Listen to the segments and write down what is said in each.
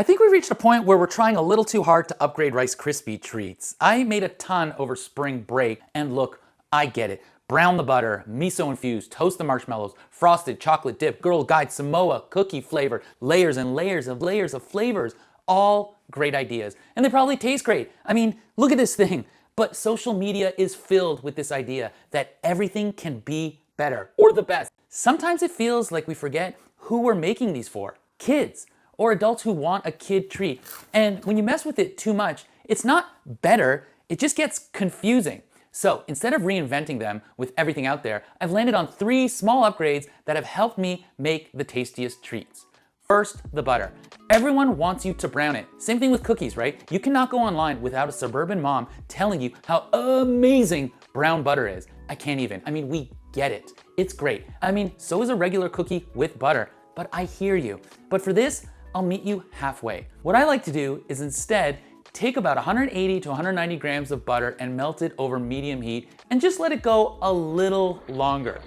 I think we reached a point where we're trying a little too hard to upgrade Rice Krispie treats. I made a ton over spring break, and look, I get it. Brown the butter, miso infused, toast the marshmallows, frosted, chocolate dip, Girl Guide, Samoa, cookie flavor, layers and layers of flavors. All great ideas. And they probably taste great. I mean, look at this thing. But social media is filled with this idea that everything can be better or the best. Sometimes it feels like we forget who we're making these for. Kids or adults who want a kid treat. And when you mess with it too much, it's not better, it just gets confusing. So instead of reinventing them with everything out there, I've landed on 3 small upgrades that have helped me make the tastiest treats. First, the butter. Everyone wants you to brown it. Same thing with cookies, right? You cannot go online without a suburban mom telling you how amazing brown butter is. I can't even. I mean, we get it. It's great. I mean, so is a regular cookie with butter, but I hear you. But for this, I'll meet you halfway. What I like to do is instead take about 180 to 190 grams of butter and melt it over medium heat and just let it go a little longer.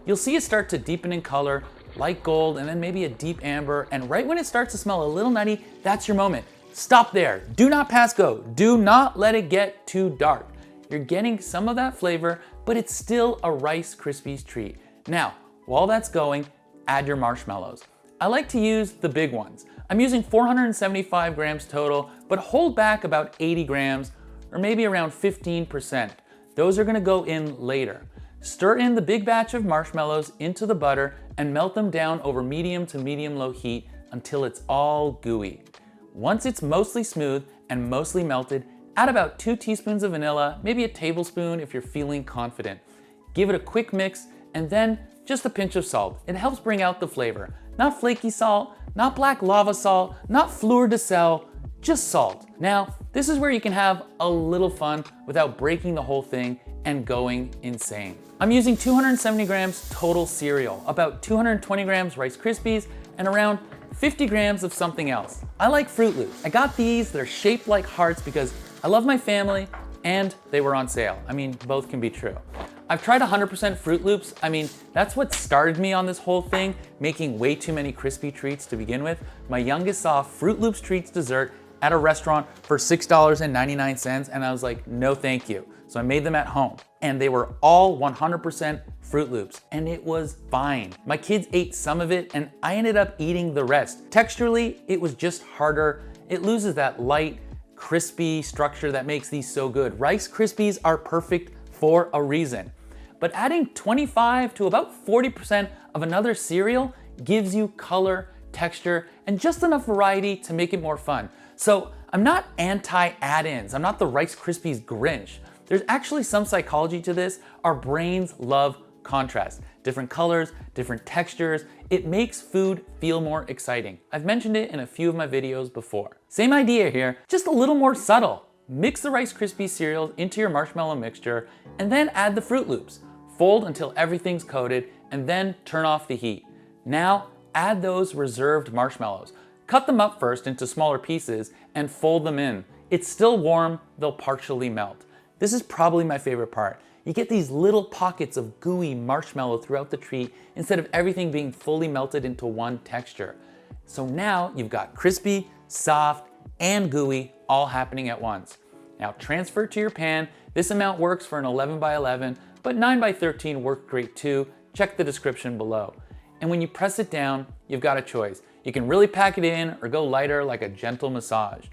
You'll see it start to deepen in color, light gold, and then maybe a deep amber. And right when it starts to smell a little nutty, that's your moment. Stop there. Do not pass go. Do not let it get too dark. You're getting some of that flavor, but it's still a Rice Krispies treat. Now, while that's going, add your marshmallows. I like to use the big ones. I'm using 475 grams total, but hold back about 80 grams or maybe around 15%. Those are gonna go in later. Stir in the big batch of marshmallows into the butter and melt them down over medium to medium-low heat until it's all gooey. Once it's mostly smooth and mostly melted, add about 2 teaspoons of vanilla, maybe a tablespoon if you're feeling confident. Give it a quick mix and then just a pinch of salt. It helps bring out the flavor. Not flaky salt, not black lava salt, not fleur de sel, just salt. Now, this is where you can have a little fun without breaking the whole thing and going insane. I'm using 270 grams total cereal, about 220 grams Rice Krispies, and around 50 grams of something else. I like Froot Loops. I got these, they're shaped like hearts because I love my family and they were on sale. I mean, both can be true. I've tried 100% Froot Loops. I mean, that's what started me on this whole thing, making way too many crispy treats to begin with. My youngest saw Froot Loops treats dessert at a restaurant for $6.99, and I was like, no thank you. So I made them at home, and they were all 100% Froot Loops, and it was fine. My kids ate some of it, and I ended up eating the rest. Texturally, it was just harder. It loses that light, crispy structure that makes these so good. Rice Krispies are perfect for a reason. But adding 25 to about 40% of another cereal gives you color, texture, and just enough variety to make it more fun. So I'm not anti-add-ins. I'm not the Rice Krispies Grinch. There's actually some psychology to this. Our brains love contrast. Different colors, different textures. It makes food feel more exciting. I've mentioned it in a few of my videos before. Same idea here, just a little more subtle. Mix the Rice Krispies cereals into your marshmallow mixture and then add the Froot Loops. Fold until everything's coated and then turn off the heat. Now add those reserved marshmallows. Cut them up first into smaller pieces and fold them in. It's still warm, they'll partially melt. This is probably my favorite part. You get these little pockets of gooey marshmallow throughout the treat instead of everything being fully melted into one texture. So now you've got crispy, soft, and gooey all happening at once. Now transfer it to your pan. This amount works for an 11 by 11, but 9 by 13 worked great too. Check the description below. And when you press it down, you've got a choice. You can really pack it in or go lighter like a gentle massage.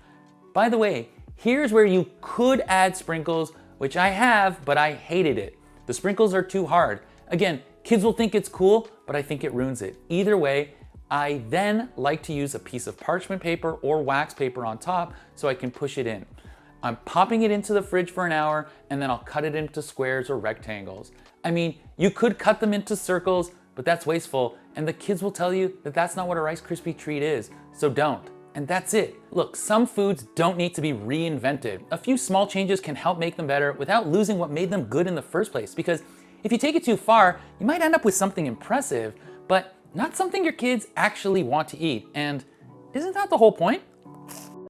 By the way, here's where you could add sprinkles, which I have, but I hated it. The sprinkles are too hard. Again, kids will think it's cool, but I think it ruins it. Either way, I then like to use a piece of parchment paper or wax paper on top so I can push it in. I'm popping it into the fridge for an hour and then I'll cut it into squares or rectangles. I mean, you could cut them into circles, but that's wasteful, and the kids will tell you that that's not what a Rice Krispie treat is, so don't. And that's it. Look, some foods don't need to be reinvented. A few small changes can help make them better without losing what made them good in the first place, because if you take it too far, you might end up with something impressive, but not something your kids actually want to eat. And isn't that the whole point?